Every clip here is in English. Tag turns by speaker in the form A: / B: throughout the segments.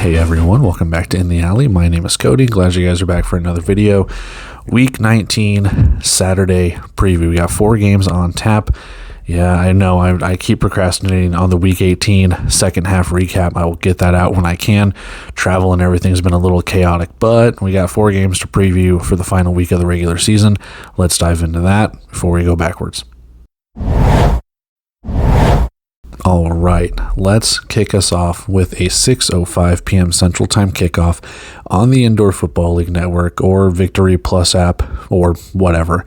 A: Hey everyone, welcome back to In the Alley. My name is Cody. Glad you guys are back for another video. Week 19 Saturday preview. We got 4 games on tap. Yeah, I know I keep procrastinating on the Week 18 second half recap. I will get that out when I can. Travel and everything's been a little chaotic, but we got 4 games to preview for the final week of the regular season. Let's dive into that before we go backwards. All right, let's kick us off with a 6:05 p.m. Central Time kickoff on the Indoor Football League Network or Victory Plus app or whatever.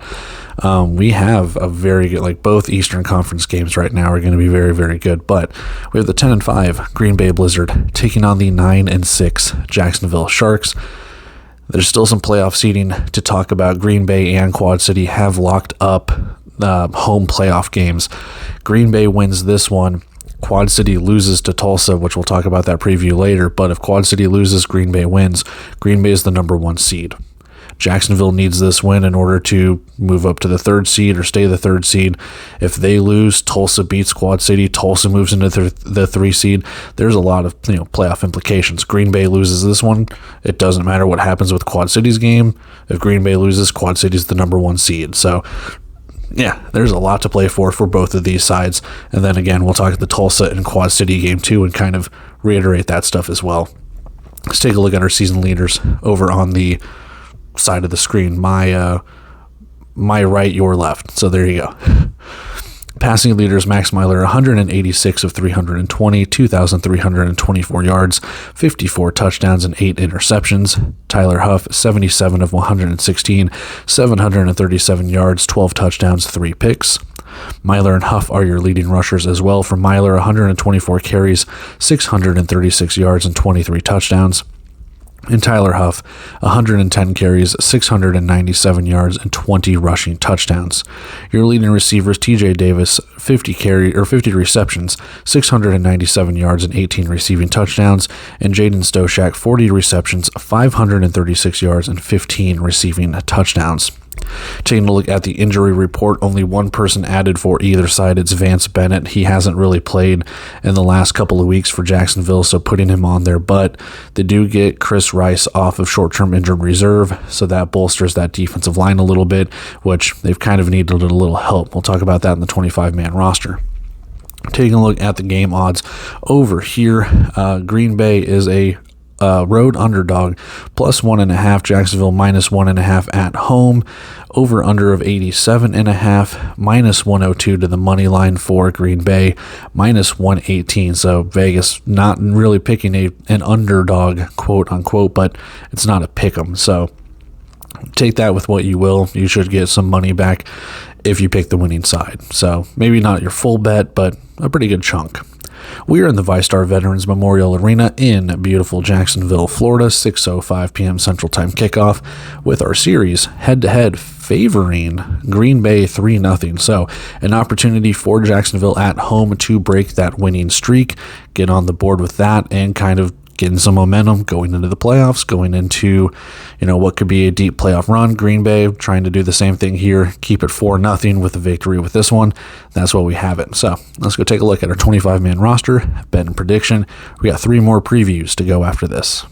A: We have a very good, both Eastern Conference games right now are going to be very, very good, but we have the 10-5 Green Bay Blizzard taking on the 9-6 Jacksonville Sharks. There's still some playoff seeding to talk about. Green Bay and Quad City have locked up home playoff games. Green Bay wins this one. Quad City loses to Tulsa, which we'll talk about that preview later. But if Quad City loses, Green Bay wins. Green Bay is the number 1 seed. Jacksonville needs this win in order to move up to the 3rd seed or stay the 3rd seed. If they lose, Tulsa beats Quad City. Tulsa moves into the 3 seed. There's a lot of playoff implications. Green Bay loses this one. It doesn't matter what happens with Quad City's game. If Green Bay loses, Quad City's the number 1 seed. So yeah, there's a lot to play for both of these sides. And then again, we'll talk at the Tulsa and Quad City game too and kind of reiterate that stuff as well. Let's take a look at our season leaders over on the side of the screen. My right, your left. So there you go. Passing leaders, Max Myler, 186 of 320, 2,324 yards, 54 touchdowns, and 8 interceptions. Tyler Huff, 77 of 116, 737 yards, 12 touchdowns, 3 picks. Myler and Huff are your leading rushers as well. For Myler, 124 carries, 636 yards, and 23 touchdowns. And Tyler Huff, 110 carries, 697 yards, and 20 rushing touchdowns. Your leading receivers, TJ Davis, 50 receptions, 697 yards, and 18 receiving touchdowns. And Jaden Stoshak, 40 receptions, 536 yards, and 15 receiving touchdowns. Taking a look at the injury report, only one person added for either side. It's Vance Bennett. He hasn't really played in the last couple of weeks for Jacksonville, so putting him on there. But they do get Chris Rice off of short-term injured reserve, so that bolsters that defensive line a little bit, which they've kind of needed a little help. We'll talk about that in the 25-man roster. Taking a look at the game odds over here, Green Bay is a road underdog, plus 1.5. Jacksonville minus 1.5 at home. Over under of 87.5, minus 102 to the money line for Green Bay, minus 118. So Vegas not really picking an underdog, quote unquote, but it's not a pick 'em. So take that with what you will. You should get some money back if you pick the winning side. So maybe not your full bet, but a pretty good chunk. We are in the VyStar Veterans Memorial Arena in beautiful Jacksonville, Florida, 6:05 p.m. Central Time kickoff with our series head-to-head favoring Green Bay 3-0. So an opportunity for Jacksonville at home to break that winning streak, get on the board with that, and kind of getting some momentum going into the playoffs, going into, what could be a deep playoff run. Green Bay trying to do the same thing here, keep it 4-0 with a victory with this one. That's what we have it. So let's go take a look at our 25-man roster, bet and prediction. We got 3 more previews to go after this.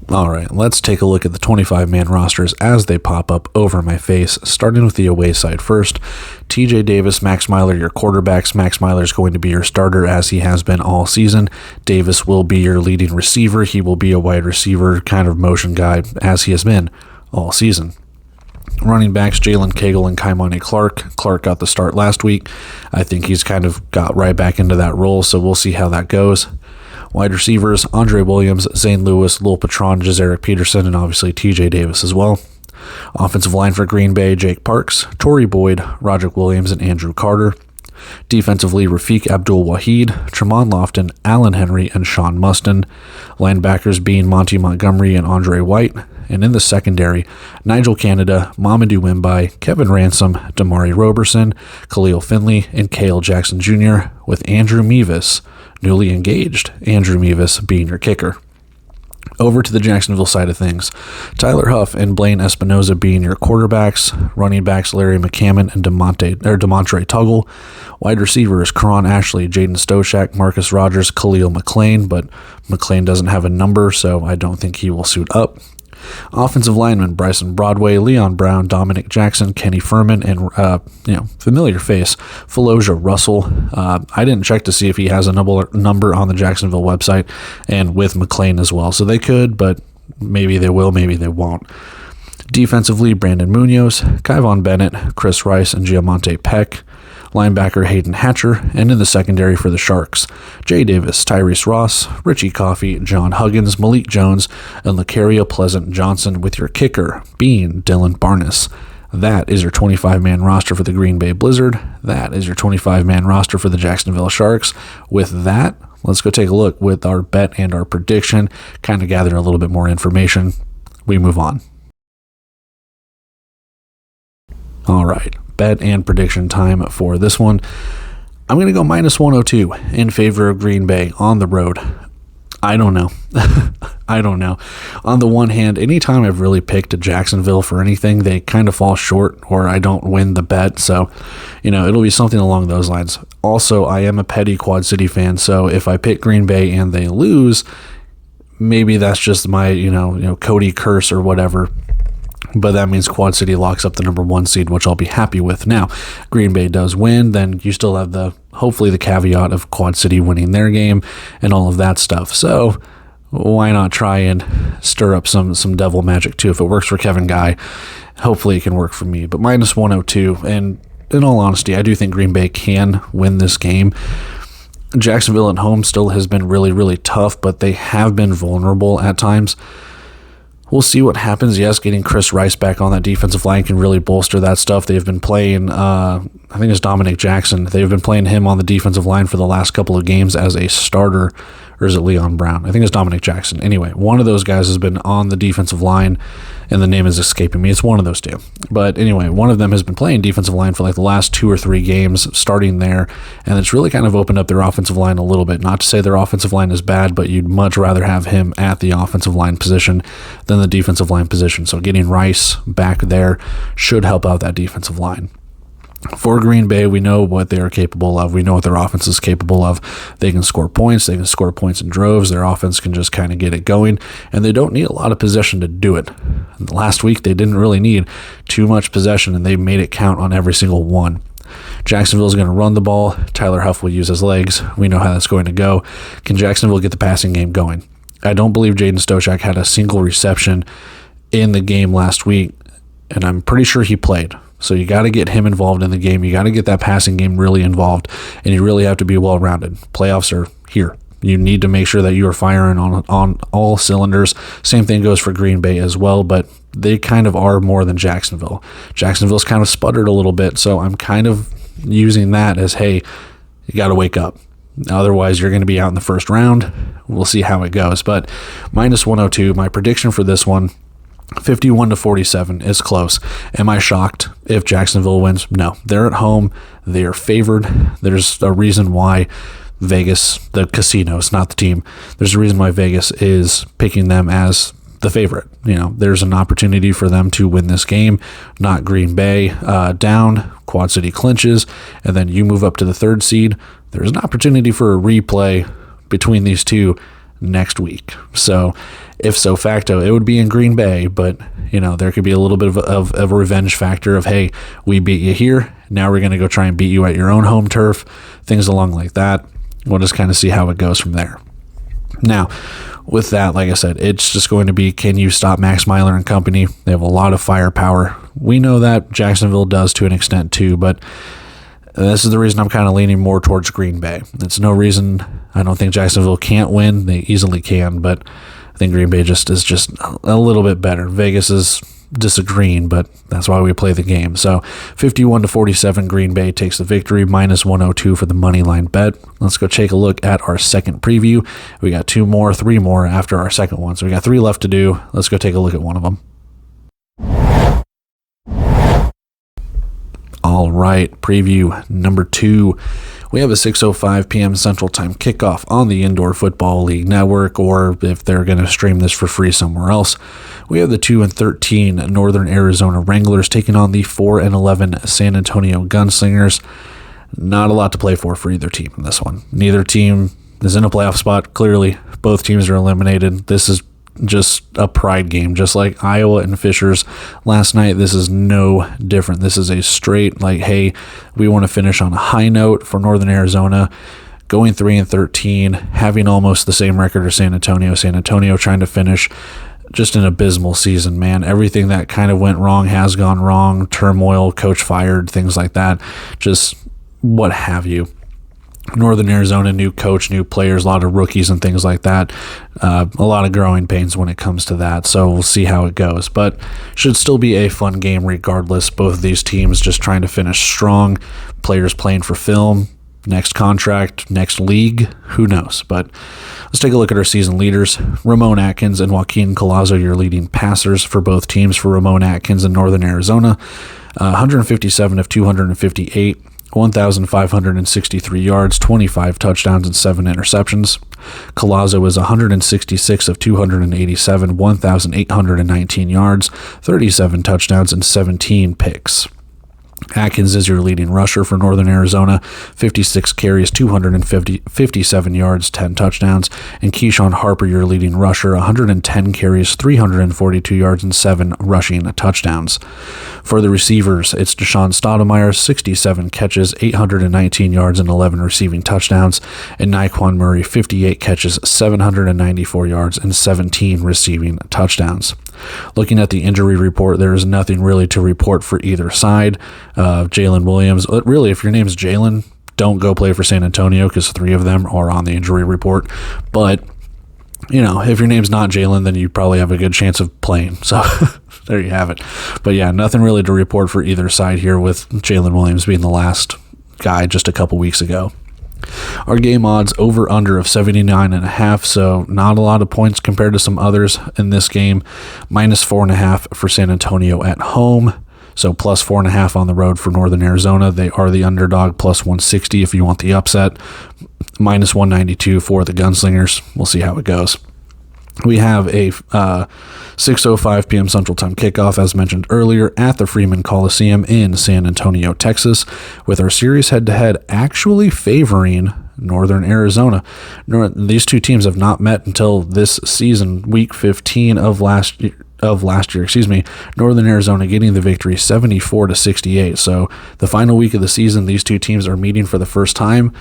A: All right, let's take a look at the 25-man rosters as they pop up over my face, starting with the away side first. TJ Davis, Max Myler, your quarterbacks. Max Myler is going to be your starter as he has been all season. Davis will be your leading receiver. He will be a wide receiver kind of motion guy as he has been all season. Running backs, Jalen Cagle and Kaimani Clark. Clark got the start last week. I think he's kind of got right back into that role, so we'll see how that goes. Wide receivers, Andre Williams, Zane Lewis, Lil Patron, Jazaric Peterson, and obviously TJ Davis as well. Offensive line for Green Bay, Jake Parks, Torrey Boyd, Roderick Williams, and Andrew Carter. Defensively, Rafiq Abdul-Wahid, Tremont Lofton, Allen Henry, and Sean Mustin. Linebackers being Monty Montgomery and Andre White. And in the secondary, Nigel Canada, Mamadou Wimbai, Kevin Ransom, Damari Roberson, Khalil Finley, and Cale Jackson Jr., with Andrew Mevis, newly engaged Andrew Mevis, being your kicker. Over to the Jacksonville side of things, Tyler Huff and Blaine Espinoza being your quarterbacks, running backs Larry McCammon and Demontre Tuggle, wide receivers Karan Ashley, Jaden Stoshak, Marcus Rogers, Khalil McLean, but McLean doesn't have a number, so I don't think he will suit up. Offensive linemen Bryson Broadway, Leon Brown, Dominic Jackson, Kenny Furman, and familiar face Philosha Russell. I didn't check to see if he has a number on the Jacksonville website, and with McLean as well. So they could, but maybe they will, maybe they won't. Defensively, Brandon Munoz, Kyvon Bennett, Chris Rice, and Giamonte Peck. Linebacker Hayden Hatcher, and in the secondary for the Sharks, Jay Davis, Tyrese Ross, Richie Coffey, John Huggins, Malik Jones, and Lacaria Pleasant Johnson, with your kicker being Dylan Barnes. That is your 25-man roster for the Green Bay Blizzard. That is your 25-man roster for the Jacksonville Sharks. With that, let's go take a look with our bet and our prediction, kind of gather a little bit more information. We move on. All right. Bet and prediction time for this one. I'm going to go minus 102 in favor of Green Bay on the road. I don't know. I don't know. On the one hand, anytime I've really picked Jacksonville for anything, they kind of fall short or I don't win the bet. So, it'll be something along those lines. Also, I am a petty Quad City fan. So if I pick Green Bay and they lose, maybe that's just my, Cody curse or whatever. But that means Quad City locks up the number 1 seed, which I'll be happy with. Now, Green Bay does win, then you still have hopefully the caveat of Quad City winning their game and all of that stuff. So why not try and stir up some devil magic too? If it works for Kevin Guy, hopefully it can work for me. But minus 102, and in all honesty, I do think Green Bay can win this game. Jacksonville at home still has been really, really tough, but they have been vulnerable at times. We'll see what happens. Yes, getting Chris Rice back on that defensive line can really bolster that stuff. They've been playing, I think it's Dominic Jackson. They've been playing him on the defensive line for the last couple of games as a starter. Or is it Leon Brown? I think it's Dominic Jackson. Anyway, one of those guys has been on the defensive line, and the name is escaping me. It's one of those two. But anyway, one of them has been playing defensive line for like the last 2 or 3 games, starting there, and it's really kind of opened up their offensive line a little bit. Not to say their offensive line is bad, but you'd much rather have him at the offensive line position than the defensive line position. So getting Rice back there should help out that defensive line. For Green Bay, we know what they are capable of. We know what their offense is capable of. They can score points. They can score points in droves. Their offense can just kind of get it going, and they don't need a lot of possession to do it. Last week, they didn't really need too much possession, and they made it count on every single one. Jacksonville is going to run the ball. Tyler Huff will use his legs. We know how that's going to go. Can Jacksonville get the passing game going? I don't believe Jaden Stoshak had a single reception in the game last week, and I'm pretty sure he played. So you got to get him involved in the game. You got to get that passing game really involved, and you really have to be well-rounded. Playoffs are here. You need to make sure that you are firing on all cylinders. Same thing goes for Green Bay as well, but they kind of are more than Jacksonville. Jacksonville's kind of sputtered a little bit, so I'm kind of using that as, hey, you got to wake up. Otherwise, you're going to be out in the first round. We'll see how it goes. But minus 102, my prediction for this one, 51-47 is close. Am I shocked if Jacksonville wins? No. They're at home. They are favored. There's a reason why Vegas, the casino, it's not the team. There's a reason why Vegas is picking them as the favorite. There's an opportunity for them to win this game, not Green Bay down, Quad City clinches, and then you move up to the 3rd seed. There's an opportunity for a replay between these two next week. So if so facto, it would be in Green Bay, but there could be a little bit of a revenge factor of, hey, we beat you here, now we're going to go try and beat you at your own home turf, things along like that. We'll just kind of see how it goes from there. Now, with that, like I said, it's just going to be, can you stop Max Myler and company? They have a lot of firepower. We know that Jacksonville does to an extent too, but this is the reason I'm kind of leaning more towards Green Bay. It's no reason I don't think Jacksonville can't win. They easily can, but I think Green Bay is just a little bit better. Vegas is disagreeing, but that's why we play the game. So 51-47, Green Bay takes the victory, minus 102 for the money line bet. Let's go take a look at our second preview. We got 3 more after our second one. So we got 3 left to do. Let's go take a look at one of them. All right, preview number 2. We have a 6:05 p.m. Central Time kickoff on the Indoor Football League Network, or if they're going to stream this for free somewhere else, we have the 2-13 Northern Arizona Wranglers taking on the 4-11 San Antonio Gunslingers. Not a lot to play for either team in this one. Neither team is in a playoff spot. Clearly, both teams are eliminated. This is just a pride game, just like Iowa and Fishers last night. This is no different. This is a straight, like, hey, we want to finish on a high note for Northern Arizona, going 3-13, having almost the same record as San Antonio. San Antonio trying to finish just an abysmal season, man. Everything that kind of went wrong has gone wrong. Turmoil, coach fired, things like that. Just what have you. Northern Arizona, new coach, new players, a lot of rookies and things like that. A lot of growing pains when it comes to that. So we'll see how it goes. But should still be a fun game regardless. Both of these teams just trying to finish strong. Players playing for film. Next contract, next league, who knows? But let's take a look at our season leaders. Ramon Atkins and Joaquin Collazo, your leading passers for both teams. For Ramon Atkins in Northern Arizona, 157 of 258. 1,563 yards, 25 touchdowns, and 7 interceptions. Collazo was 166 of 287, 1,819 yards, 37 touchdowns, and 17 picks. Atkins is your leading rusher for Northern Arizona, 56 carries, 257 yards, 10 touchdowns, and Keyshawn Harper, your leading rusher, 110 carries, 342 yards, and 7 rushing touchdowns. For the receivers, it's Deshaun Stoudemire, 67 catches, 819 yards, and 11 receiving touchdowns, and Nyquan Murray, 58 catches, 794 yards, and 17 receiving touchdowns. Looking at the injury report, there is nothing really to report for either side. Jalen Williams, really, if your name's Jalen, don't go play for San Antonio because 3 of them are on the injury report. But, if your name's not Jalen, then you probably have a good chance of playing. So there you have it. But yeah, nothing really to report for either side here, with Jalen Williams being the last guy just a couple weeks ago. Our game odds over-under of 79.5, so not a lot of points compared to some others in this game. Minus 4.5 for San Antonio at home, so plus 4.5 on the road for Northern Arizona. They are the underdog, plus 160 if you want the upset. Minus 192 for the Gunslingers. We'll see how it goes. We have a 6:05 p.m. Central Time kickoff, as mentioned earlier, at the Freeman Coliseum in San Antonio, Texas, with our series head-to-head actually favoring Northern Arizona. These two teams have not met until this season, week 15 of last year. Northern Arizona getting the victory 74-68. So the final week of the season, these two teams are meeting for the first time.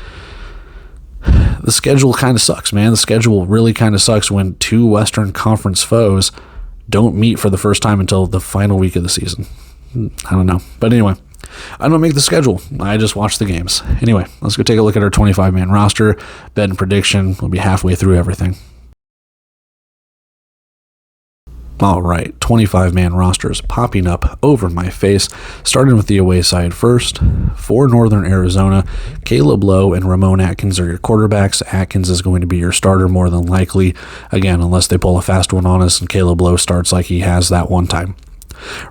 A: The schedule kind of sucks, man. The schedule really kind of sucks when two Western Conference foes don't meet for the first time until the final week of the season. I don't know. But anyway, I don't make the schedule. I just watch the games. Anyway, let's go take a look at our 25-man roster. Bet and prediction. We'll be halfway through everything. All right, 25-man rosters popping up over my face, starting with the away side first. For Northern Arizona, Caleb Lowe and Ramon Atkins are your quarterbacks. Atkins is going to be your starter more than likely, again, unless they pull a fast one on us and Caleb Lowe starts like he has that one time.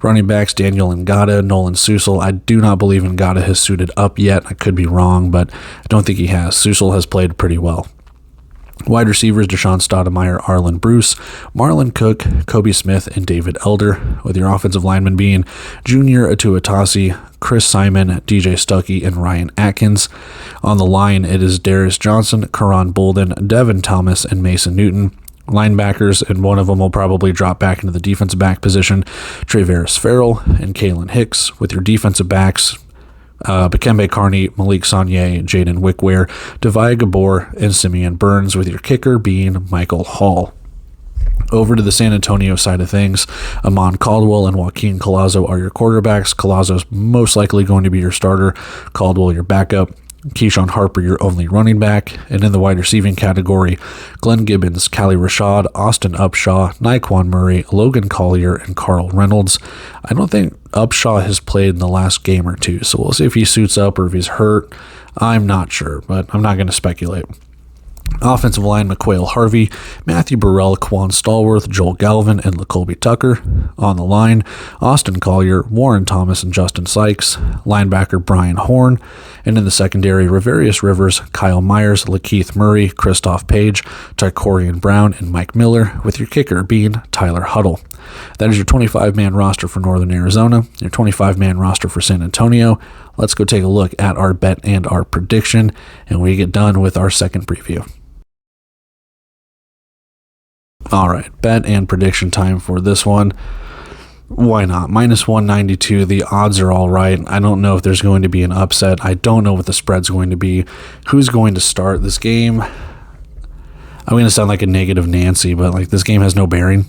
A: Running backs, Daniel Ngata, Nolan Susel. I do not believe Ngata has suited up yet. I could be wrong, but I don't think he has. Susel has played pretty well. Wide receivers, Deshaun Stoudemire, Arlen Bruce, Marlon Cook, Kobe Smith, and David Elder, with your offensive linemen being Junior Atuatasi, Chris Simon, DJ Stuckey, and Ryan Atkins. On the line, it is Darius Johnson, Karan Bolden, Devin Thomas, and Mason Newton. Linebackers, and one of them will probably drop back into the defensive back position, Travaris Farrell and Kalen Hicks. With your defensive backs, Bakembe Carney, Malik Saunier, Jaden Wickware, Devia Gabor, and Simeon Burns, with your kicker being Michael Hall. Over to the San Antonio side of things, Amon Caldwell and Joaquin Collazo are your quarterbacks. Collazo's most likely going to be your starter, Caldwell your backup. Keyshawn Harper, your only running back. And in the wide receiving category, Glenn Gibbons, Callie Rashad, Austin Upshaw, Nyquan Murray, Logan Collier, and Carl Reynolds. I don't think Upshaw has played in the last game or two, so we'll see if he suits up or if he's hurt. I'm not sure, but I'm not going to speculate. Offensive line, McQuail Harvey, Matthew Burrell, Quan Stallworth, Joel Galvin, and LaColby Tucker. On the line, Austin Collier, Warren Thomas, and Justin Sykes. Linebacker, Brian Horn. And in the secondary, Ravarius Rivers, Kyle Myers, Lakeith Murray, Christoph Page, Tycorian Brown, and Mike Miller, with your kicker being Tyler Huddle. That is your 25-man roster for Northern Arizona, your 25-man roster for San Antonio. Let's go take a look at our bet and our prediction, and we get done with our second preview. All right, bet and prediction time for this one. Why not? Minus 192. The odds are all right. I don't know if there's going to be an upset. I don't know what the spread's going to be. Who's going to start this game? I'm going to sound like a negative Nancy, but like this game has no bearing.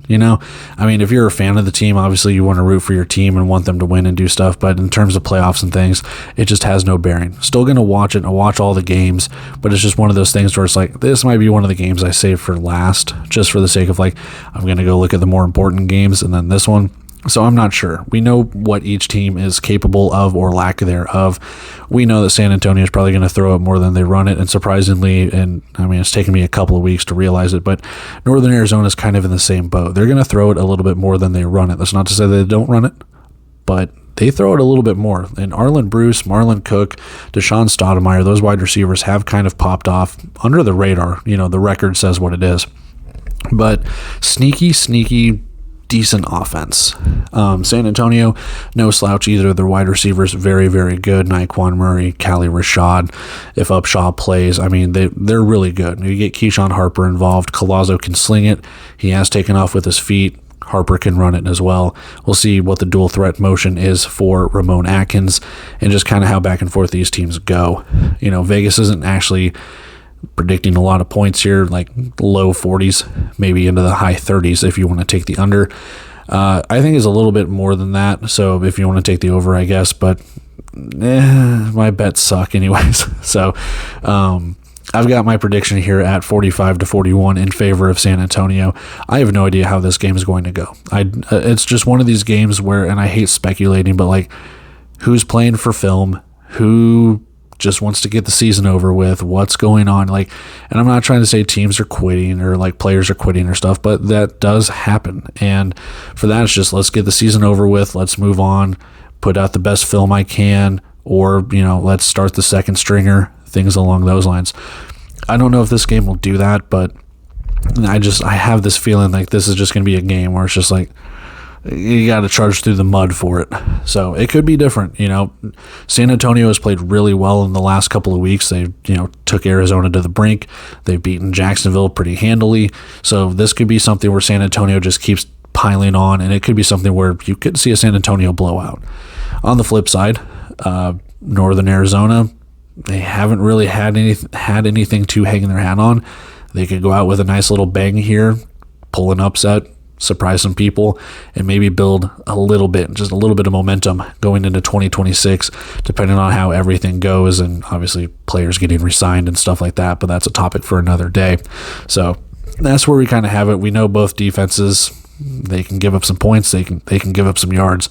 A: You know, I mean, if you're a fan of the team, obviously you want to root for your team and want them to win and do stuff. But in terms of playoffs and things, it just has no bearing. Still going to watch it and watch all the games, but it's just one of those things where it's like, this might be one of the games I save for last, just for the sake of like, I'm going to go look at the more important games and then this one. So I'm not sure. We know what each team is capable of or lack thereof. We know that San Antonio is probably going to throw it more than they run it. And surprisingly, and I mean, it's taken me a couple of weeks to realize it, but Northern Arizona is kind of in the same boat. They're going to throw it a little bit more than they run it. That's not to say they don't run it, but they throw it a little bit more. And Arlen Bruce, Marlon Cook, Deshaun Stoudemire, those wide receivers have kind of popped off under the radar. You know, the record says what it is. But sneaky, decent offense. San Antonio, no slouch either. Their wide receivers, very, very good. Naquan Murray, Callie Rashad. If Upshaw plays, I mean, they're really good. You get Keyshawn Harper involved. Collazo can sling it. He has taken off with his feet. Harper can run it as well. We'll see what the dual threat motion is for Ramon Atkins and just kind of how back and forth these teams go. You know, Vegas isn't actually predicting a lot of points here, like low 40s, maybe into the high 30s if you want to take the under. I think it's a little bit more than that, so if you want to take the over, I guess, but my bets suck anyways. So I've got my prediction here at 45-41 in favor of San Antonio. I have no idea how this game is going to go. It's just one of these games where, and I hate speculating, but like, who's playing for film, who just wants to get the season over with, what's going on, like, and I'm not trying to say teams are quitting or like players are quitting or stuff, but that does happen. And for that, it's just, let's get the season over with, let's move on, put out the best film I can, or, you know, let's start the second stringer, things along those lines. I don't know if this game will do that, but I have this feeling like this is just going to be a game where it's just like, you got to charge through the mud for it. So it could be different. You know, San Antonio has played really well in the last couple of weeks. They, you know, took Arizona to the brink. They've beaten Jacksonville pretty handily. So this could be something where San Antonio just keeps piling on, and it could be something where you could see a San Antonio blowout. On the flip side, Northern Arizona, they haven't really had anything to hang their hat on. They could go out with a nice little bang here, pull an upset, surprise some people, and maybe build a little bit of momentum going into 2026, depending on how everything goes, and obviously players getting re-signed and stuff like that, but that's a topic for another day. So that's where we kind of have it. We know both defenses, they can give up some points, they can give up some yards,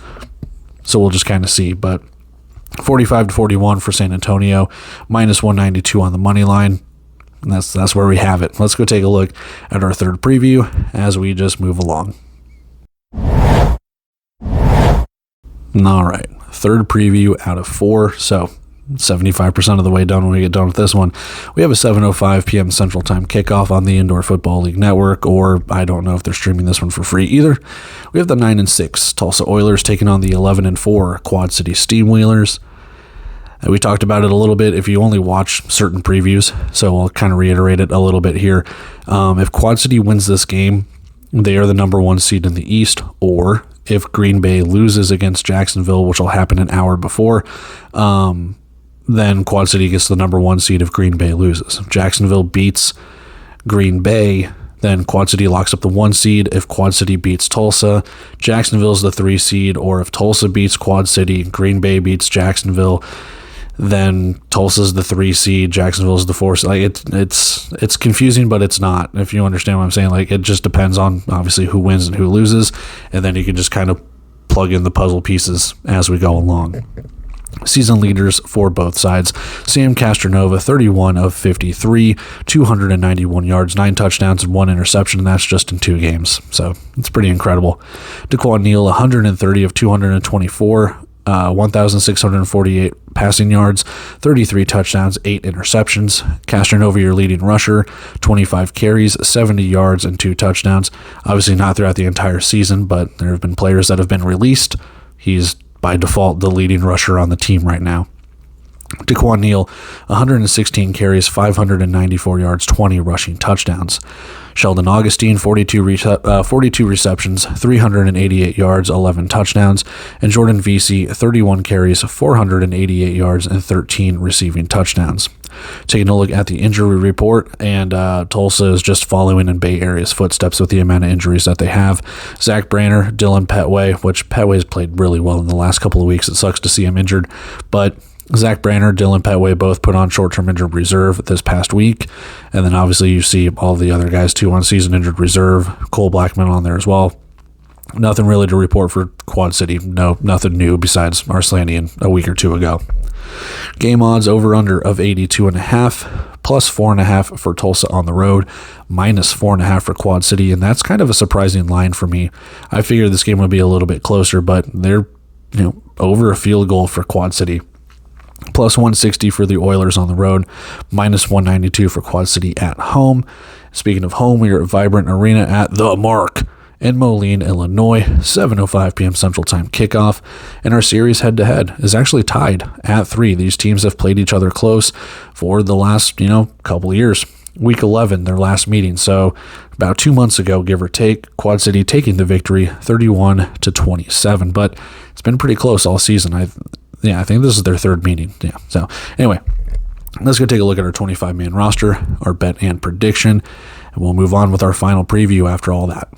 A: so we'll just kind of see. But 45-41 for San Antonio, minus 192 on the money line. And that's where we have it. Let's go take a look at our third preview as we just move along. All right, third preview out of 4. So 75% of the way done when we get done with this one. We have a 7:05 p.m. Central Time kickoff on the Indoor Football League Network, or I don't know if they're streaming this one for free either. We have the 9-6 Tulsa Oilers taking on the 11-4 Quad City Steamwheelers. We talked about it a little bit if you only watch certain previews, so I'll kind of reiterate it a little bit here. If Quad City wins this game, they are the number 1 seed in the East, or if Green Bay loses against Jacksonville, which will happen an hour before, then Quad City gets the number 1 seed if Green Bay loses. If Jacksonville beats Green Bay, then Quad City locks up the 1 seed. If Quad City beats Tulsa, Jacksonville's the 3 seed, or if Tulsa beats Quad City, Green Bay beats Jacksonville, then Tulsa's the 3 seed, Jacksonville's the 4 seed. Like it's confusing, but it's not, if you understand what I'm saying. Like, it just depends on obviously who wins and who loses, and then you can just kind of plug in the puzzle pieces as we go along. Season leaders for both sides. Sam Castronova, 31 of 53, 291 yards, 9 touchdowns, and 1 interception, and that's just in 2 games. So it's pretty incredible. Daquan Neal, 130 of 224, 1,648 passing yards, 33 touchdowns, 8 interceptions. Castronova, your leading rusher, 25 carries, 70 yards, and 2 touchdowns. Obviously not throughout the entire season, but there have been players that have been released. He's by default the leading rusher on the team right now. Daquan Neal, 116 carries, 594 yards, 20 rushing touchdowns. Sheldon Augustine, 42 receptions, 388 yards, 11 touchdowns. And Jordan Vesey, 31 carries, 488 yards, and 13 receiving touchdowns. Taking a look at the injury report, and Tulsa is just following in Bay Area's footsteps with the amount of injuries that they have. Zach Branner, Dylan Petway, which Petway's played really well in the last couple of weeks. It sucks to see him injured, but Zach Branner, Dylan Petway both put on short-term injured reserve this past week. And then obviously you see all the other guys too on season injured reserve. Cole Blackman on there as well. Nothing really to report for Quad City. No, nothing new besides Arslanian a week or two ago. Game odds over-under of 82.5, plus 4.5 for Tulsa on the road, minus 4.5 for Quad City, and that's kind of a surprising line for me. I figured this game would be a little bit closer, but they're over a field goal for Quad City. Plus 160 for the Oilers on the road, minus 192 for Quad City at home. Speaking of home, we are at Vibrant Arena at The Mark in Moline, Illinois, 7:05 p.m. Central Time kickoff. And our series head-to-head is actually tied at 3. These teams have played each other close for the last, couple of years. Week 11, their last meeting. So about 2 months ago, give or take, Quad City taking the victory 31-27. But it's been pretty close all season. I think this is their third meeting. Yeah. So anyway, let's go take a look at our 25-man roster, our bet and prediction, and we'll move on with our final preview after all that.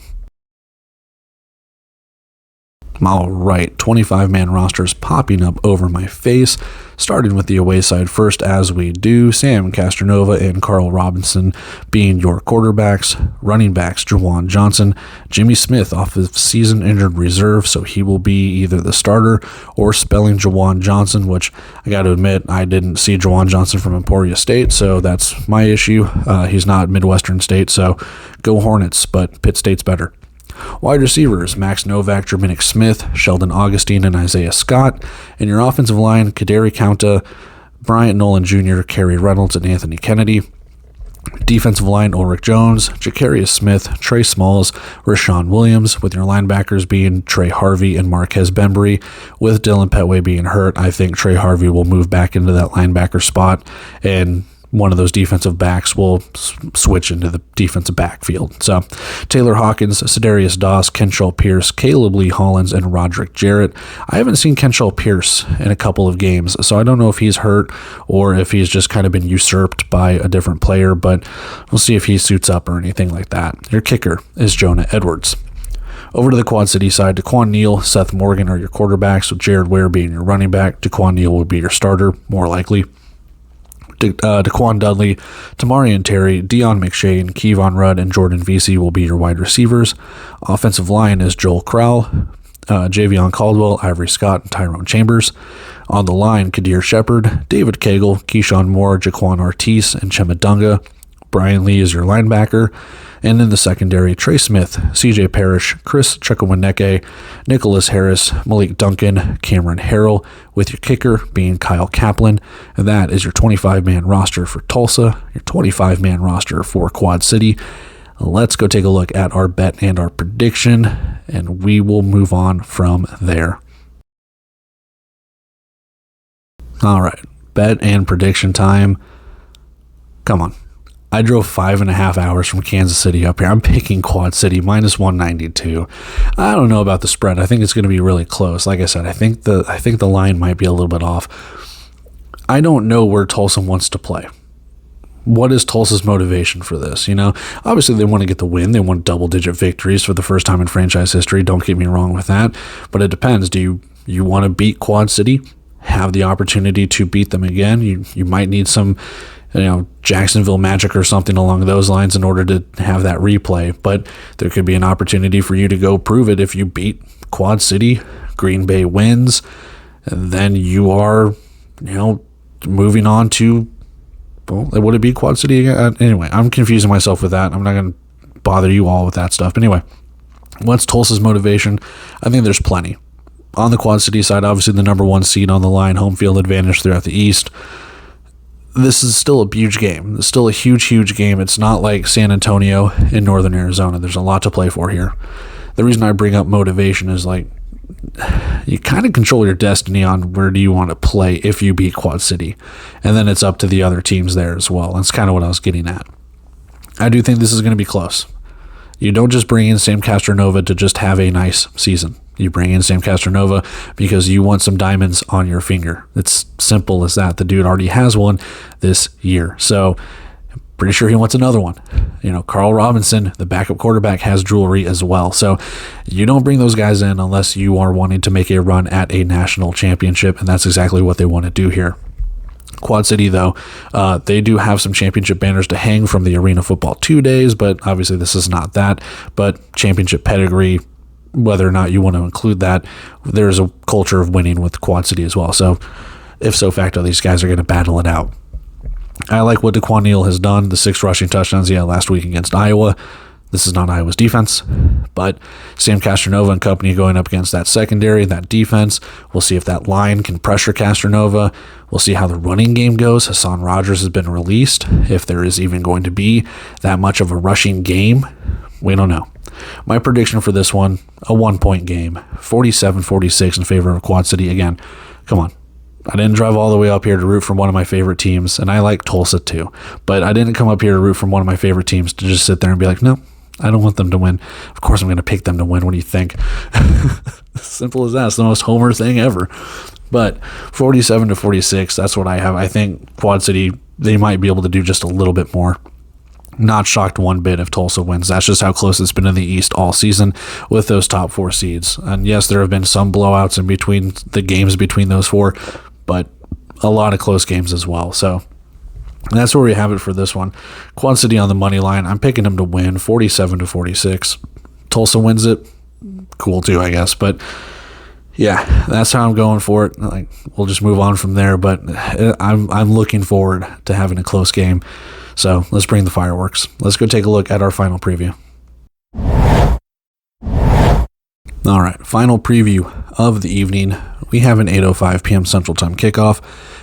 A: All right, 25-man rosters popping up over my face, starting with the away side first, as we do. Sam Castronova and Carl Robinson being your quarterbacks. Running backs, Jawan Johnson. Jimmy Smith off of season injured reserve, so he will be either the starter or spelling Jawan Johnson, which I got to admit, I didn't see Jawan Johnson from Emporia State, so that's my issue. He's not Midwestern State, so go Hornets, but Pitt State's better. Wide receivers, Max Novak, Jerminic Smith, Sheldon Augustine, and Isaiah Scott. And your offensive line, Kaderi Counta, Bryant Nolan Jr., Kerry Reynolds, and Anthony Kennedy. Defensive line, Ulrich Jones, Jacarius Smith, Trey Smalls, Rashawn Williams, with your linebackers being Trey Harvey and Marquez Bembry. With Dylan Petway being hurt, I think Trey Harvey will move back into that linebacker spot, and one of those defensive backs will switch into the defensive backfield. So Taylor Hawkins, Sedarius Doss, Kenshall Pierce, Caleb Lee Hollins, and Roderick Jarrett. I haven't seen Kenshall Pierce in a couple of games, so I don't know if he's hurt or if he's just kind of been usurped by a different player, but we'll see if he suits up or anything like that. Your kicker is Jonah Edwards. Over to the Quad City side, Daquan Neal, Seth Morgan are your quarterbacks, with Jared Ware being your running back. Daquan Neal will be your starter, more likely. Daquan Dudley, Tamarian Terry, Dion McShane, Kevon Rudd, and Jordan Vesey will be your wide receivers. Offensive line is Joel Crowell, Javion Caldwell, Ivory Scott, and Tyrone Chambers. On the line, Kadir Shepard, David Cagle, Keyshawn Moore, Jaquan Ortiz, and Chema Dunga. Brian Lee is your linebacker. And in the secondary, Trey Smith, CJ Parrish, Chris Chukwuemeka, Nicholas Harris, Malik Duncan, Cameron Harrell, with your kicker being Kyle Kaplan. And that is your 25-man roster for Tulsa, your 25-man roster for Quad City. Let's go take a look at our bet and our prediction, and we will move on from there. All right, bet and prediction time. Come on. I drove 5.5 hours from Kansas City up here. I'm picking Quad City, minus 192. I don't know about the spread. I think it's going to be really close. Like I said, I think the line might be a little bit off. I don't know where Tulsa wants to play. What is Tulsa's motivation for this? Obviously they want to get the win. They want double-digit victories for the first time in franchise history. Don't get me wrong with that. But it depends. Do you want to beat Quad City? Have the opportunity to beat them again? You might need some Jacksonville magic or something along those lines in order to have that replay. But there could be an opportunity for you to go prove it if you beat Quad City, Green Bay wins, And then you are, moving on to, well, would it be Quad City again? Anyway, I'm confusing myself with that. I'm not going to bother you all with that stuff. But anyway, what's Tulsa's motivation? I think there's plenty. On the Quad City side, obviously the number one seed on the line, home field advantage throughout the East. This is still a huge game. It's still a huge, huge game. It's not like San Antonio in northern Arizona. There's a lot to play for here. The reason I bring up motivation is you kind of control your destiny on where do you want to play if you beat Quad City. And then it's up to the other teams there as well. That's kind of what I was getting at. I do think this is going to be close. You don't just bring in Sam Castronova to just have a nice season. You bring in Sam Castronova because you want some diamonds on your finger. It's simple as that. The dude already has one this year. So I'm pretty sure he wants another one. Carl Robinson, the backup quarterback, has jewelry as well. So you don't bring those guys in unless you are wanting to make a run at a national championship, and that's exactly what they want to do here. Quad City, though, they do have some championship banners to hang from the Arena Football 2 days, but obviously this is not that. But championship pedigree, whether or not you want to include that, there's a culture of winning with Quad City as well. So if so facto, these guys are going to battle it out. I like what DeQuan Neal has done, the 6 rushing touchdowns he had last week against Iowa. This is not Iowa's defense, but Sam Castronova and company going up against that secondary, that defense. We'll see if that line can pressure Castronova. We'll see how the running game goes. Hassan Rogers has been released. If there is even going to be that much of a rushing game, we don't know. My prediction for this one, a 1-point game, 47-46 in favor of Quad City. Again, come on. I didn't drive all the way up here to root for one of my favorite teams, and I like Tulsa too. But I didn't come up here to root for one of my favorite teams to just sit there and be like, no, I don't want them to win. Of course I'm going to pick them to win. What do you think? Simple as that. It's the most homer thing ever. But 47-46, that's what I have. I think Quad City, they might be able to do just a little bit more. Not shocked one bit if Tulsa wins. That's just how close it's been in the East all season with those top 4 seeds. And yes, there have been some blowouts in between the games between those 4, but a lot of close games as well. So that's where we have it for this one. Quad City on the money line. I'm picking them to win 47-46. Tulsa wins it. Cool too, I guess. But yeah, that's how I'm going for it. We'll just move on from there. But I'm looking forward to having a close game. So let's bring the fireworks. Let's go take a look at our final preview. All right, final preview of the evening. We have an 8:05 p.m. Central Time kickoff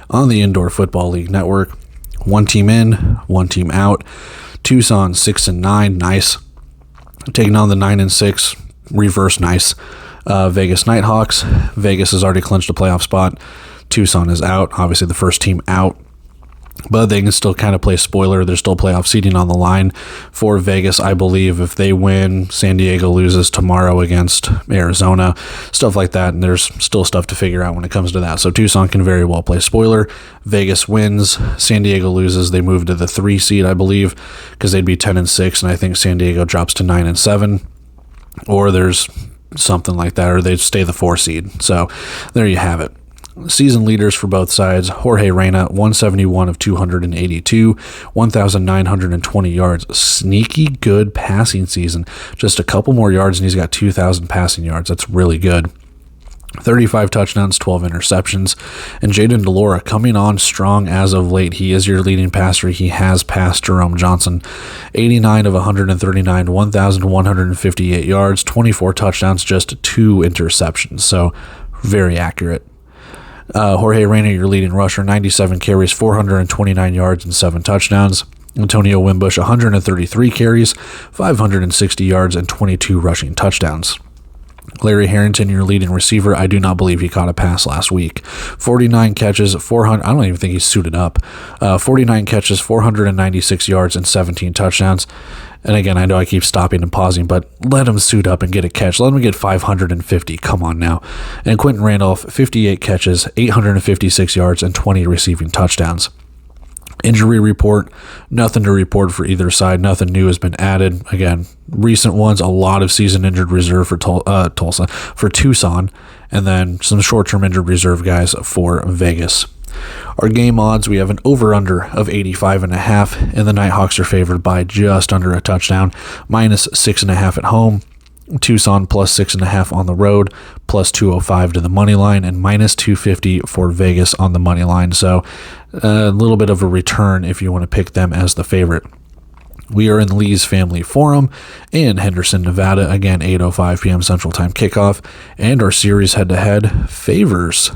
A: on the Indoor Football League Network. One team in, one team out. Tucson 6-9, nice. Taking on the 9-6, reverse nice. Vegas Nighthawks. Vegas has already clinched a playoff spot. Tucson is out. Obviously the first team out. But they can still kind of play spoiler. There's still playoff seeding on the line for Vegas. I believe if they win, San Diego loses tomorrow against Arizona, stuff like that. And there's still stuff to figure out when it comes to that. So Tucson can very well play spoiler. Vegas wins. San Diego loses. They move to the 3 seed, I believe, because they'd be 10-6. And I think San Diego drops to 9-7. Or there's something like that. Or they stay the 4 seed. So there you have it. Season leaders for both sides. Jorge Reyna, 171 of 282, 1,920 yards. Sneaky good passing season. Just a couple more yards and he's got 2,000 passing yards. That's really good. 35 touchdowns, 12 interceptions. And Jaden DeLora coming on strong as of late. He is your leading passer. He has passed Jerome Johnson. 89 of 139, 1,158 yards, 24 touchdowns, just 2 interceptions. So very accurate. Jorge Reyna, your leading rusher, 97 carries, 429 yards, and 7 touchdowns. Antonio Wimbush, 133 carries, 560 yards, and 22 rushing touchdowns. Larry Harrington, your leading receiver, I do not believe he caught a pass last week. 49 catches, 400. I don't even think he's suited up. 49 catches, 496 yards, and 17 touchdowns. And again, I know I keep stopping and pausing, but let him suit up and get a catch. Let him get 550. Come on now. And Quentin Randolph, 58 catches, 856 yards, and 20 receiving touchdowns. Injury report, nothing to report for either side. Nothing new has been added. Again, recent ones, a lot of season injured reserve for Tucson, and then some short-term injured reserve guys for Vegas. Our game odds, we have an over-under of 85.5, and the Nighthawks are favored by just under a touchdown, minus 6.5 at home. Tucson plus 6.5 on the road, plus 205 to the money line, and minus 250 for Vegas on the money line. So a little bit of a return if you want to pick them as the favorite. We are in Lee's Family Forum in Henderson, Nevada. Again, 8:05 p.m. Central Time kickoff. And our series head-to-head favors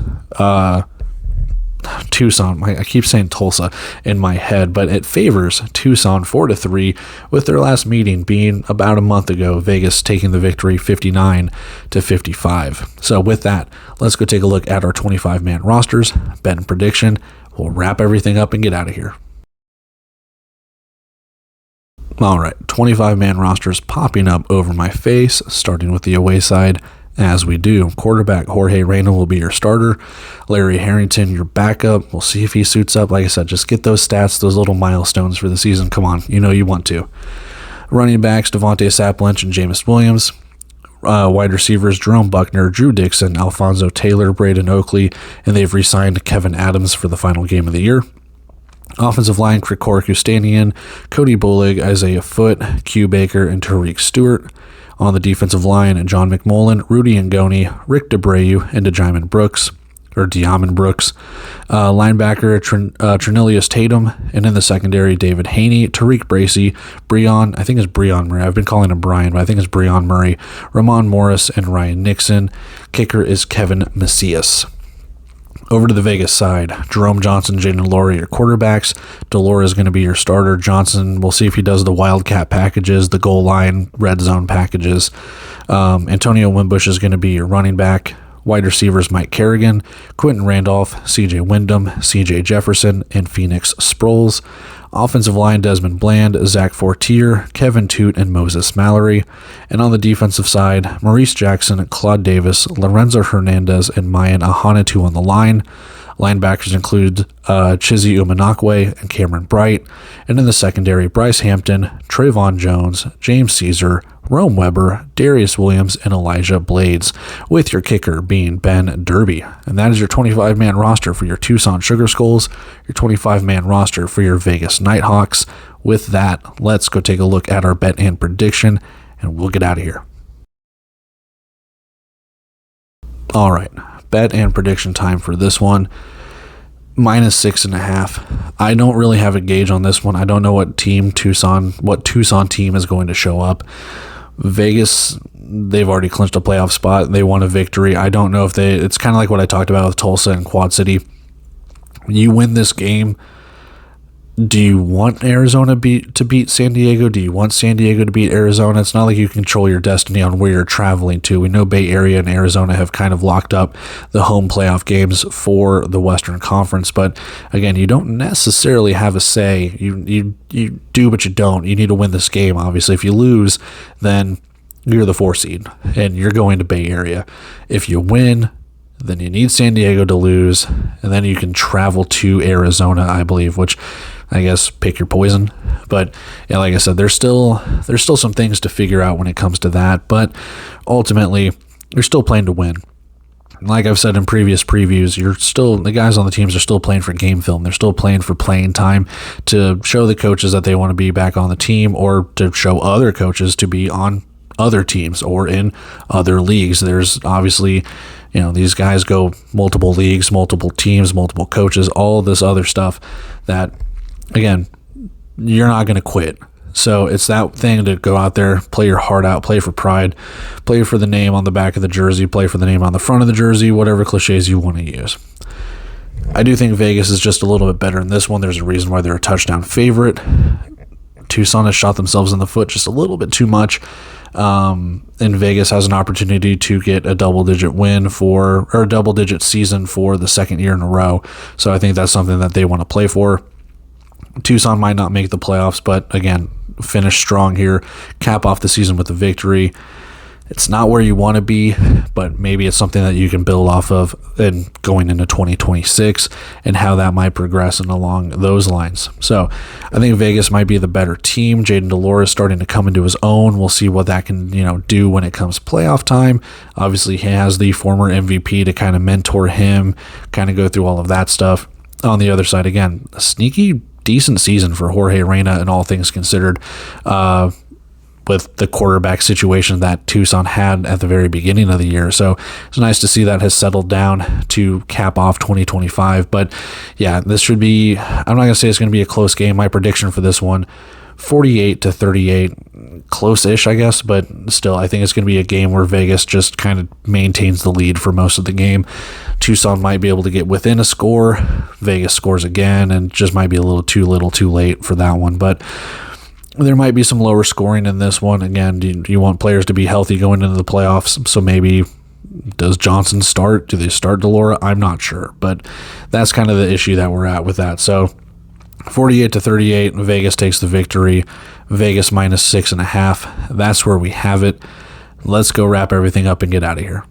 A: Tucson. I keep saying Tulsa in my head, but it favors Tucson 4-3, with their last meeting being about a month ago. Vegas taking the victory 59-55. So with that, let's go take a look at our 25-man rosters, bet and prediction. We'll wrap everything up and get out of here. All right, 25-man rosters popping up over my face, starting with the away side. As we do, quarterback Jorge Reyna will be your starter. Larry Harrington, your backup. We'll see if he suits up. Like I said, just get those stats, those little milestones for the season. Come on, you know you want to. Running backs, Devontae Sapp-Lynch and Jameis Williams. Wide receivers, Jerome Buckner, Drew Dixon, Alfonso Taylor, Braden Oakley, and they've re-signed Kevin Adams for the final game of the year. Offensive line, Krikor Kustanian, Cody Bullig, Isaiah Foote, Q Baker, and Tariq Stewart. On the defensive line, John McMullen, Rudy Ngoni, Rick DeBreu, and Diamond Brooks. Linebacker, Trinilius Tatum, and in the secondary, David Haney, Tariq Bracy, Breon Murray. I've been calling him Brian, but I think it's Breon Murray, Ramon Morris, and Ryan Nixon. Kicker is Kevin Macias. Over to the Vegas side, Jerome Johnson, Jaden Laurie, your quarterbacks. Delora is going to be your starter. Johnson, we'll see if he does the Wildcat packages, the goal line, red zone packages. Antonio Wimbush is going to be your running back. Wide receivers, Mike Kerrigan, Quentin Randolph, CJ Wyndham, CJ Jefferson, and Phoenix Sproles. Offensive line, Desmond Bland, Zach Fortier, Kevin Toot, and Moses Mallory. And on the defensive side, Maurice Jackson, Claude Davis, Lorenzo Hernandez, and Mayan Ahanitu on the line. Linebackers include Chizzy Umanakwe and Cameron Bright. And in the secondary, Bryce Hampton, Trayvon Jones, James Caesar, Rome Weber, Darius Williams, and Elijah Blades, with your kicker being Ben Derby. And that is your 25-man roster for your Tucson Sugar Skulls, your 25-man roster for your Vegas Nighthawks. With that, let's go take a look at our bet and prediction, and we'll get out of here. All right, bet and prediction time for this one. Minus 6.5. I don't really have a gauge on this one. I don't know what Tucson team is going to show up. Vegas, they've already clinched a playoff spot. They won a victory. I don't know if it's kind of like what I talked about with Tulsa and Quad City. You win this game, do you want Arizona to beat San Diego? Do you want San Diego to beat Arizona? It's not like you control your destiny on where you're traveling to. We know Bay Area and Arizona have kind of locked up the home playoff games for the Western Conference, but again, you don't necessarily have a say. You do, but you don't. You need to win this game, obviously. If you lose, then you're the 4 seed, and you're going to Bay Area. If you win, then you need San Diego to lose, and then you can travel to Arizona, I believe, which I guess pick your poison. But yeah, like I said, there's still some things to figure out when it comes to that, but ultimately you're still playing to win. Like I've said in previous previews, the guys on the teams are still playing for game film. They're still playing for playing time to show the coaches that they want to be back on the team, or to show other coaches to be on other teams or in other leagues. There's obviously, these guys go multiple leagues, multiple teams, multiple coaches, all of this other stuff that, again, you're not going to quit. So it's that thing to go out there, play your heart out, play for pride, play for the name on the back of the jersey, play for the name on the front of the jersey, whatever cliches you want to use. I do think Vegas is just a little bit better in this one. There's a reason why they're a touchdown favorite. Tucson has shot themselves in the foot just a little bit too much. And Vegas has an opportunity to get a double-digit a double-digit season for the second year in a row. So I think that's something that they want to play for. Tucson might not make the playoffs, but again, finish strong here, cap off the season with a victory. It's not where you want to be, but maybe it's something that you can build off of and going into 2026 and how that might progress and along those lines. So I think Vegas might be the better team. Jaden Delora is starting to come into his own. We'll see what that can, do when it comes playoff time. Obviously, he has the former MVP to kind of mentor him, kind of go through all of that stuff. On the other side, again, a sneaky decent season for Jorge Reyna and all things considered. with the quarterback situation that Tucson had at the very beginning of the year. So it's nice to see that has settled down to cap off 2025. But yeah, this should be, I'm not going to say it's going to be a close game. My prediction for this one, 48-38, close-ish, I guess, but still, I think it's going to be a game where Vegas just kind of maintains the lead for most of the game. Tucson might be able to get within a score. Vegas scores again, and just might be a little too late for that one. But there might be some lower scoring in this one. Again, do you want players to be healthy going into the playoffs? So maybe, does Johnson start? Do they start Delora? I'm not sure, but that's kind of the issue that we're at with that. So 48-38, Vegas takes the victory. Vegas minus 6.5. That's where we have it. Let's go wrap everything up and get out of here.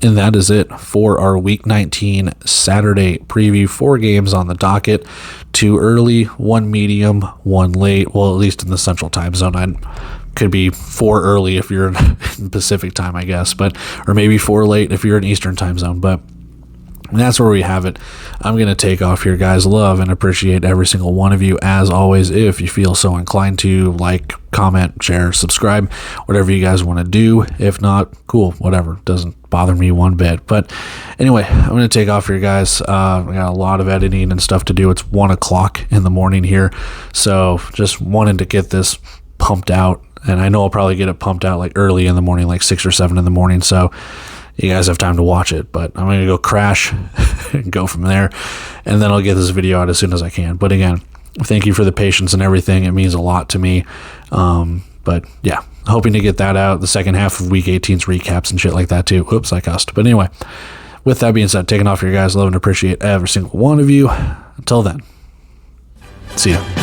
A: And that is it for our Week 19 Saturday preview. 4 games on the docket. 2 early, 1 medium, 1 late. Well, at least in the Central Time Zone. I could be 4 early if you're in Pacific Time, I guess, or maybe 4 late if you're in Eastern Time Zone. But that's where we have it. I'm going to take off here, guys. Love and appreciate every single one of you. As always, if you feel so inclined to, like, comment, share, subscribe, whatever you guys want to do. If not, cool, whatever. Doesn't bother me one bit. But anyway, I'm going to take off here, guys. I got a lot of editing and stuff to do. It's 1 o'clock in the morning here. So just wanted to get this pumped out. And I know I'll probably get it pumped out like early in the morning, like 6 or 7 in the morning. So you guys have time to watch it, but I'm going to go crash and go from there, and then I'll get this video out as soon as I can. But again, thank you for the patience and everything. It means a lot to me. But yeah, hoping to get that out, the second half of Week 18's recaps and shit like that too. Oops, I cussed. But anyway, with that being said, taking off here, guys. Love and appreciate every single one of you. Until then, see ya.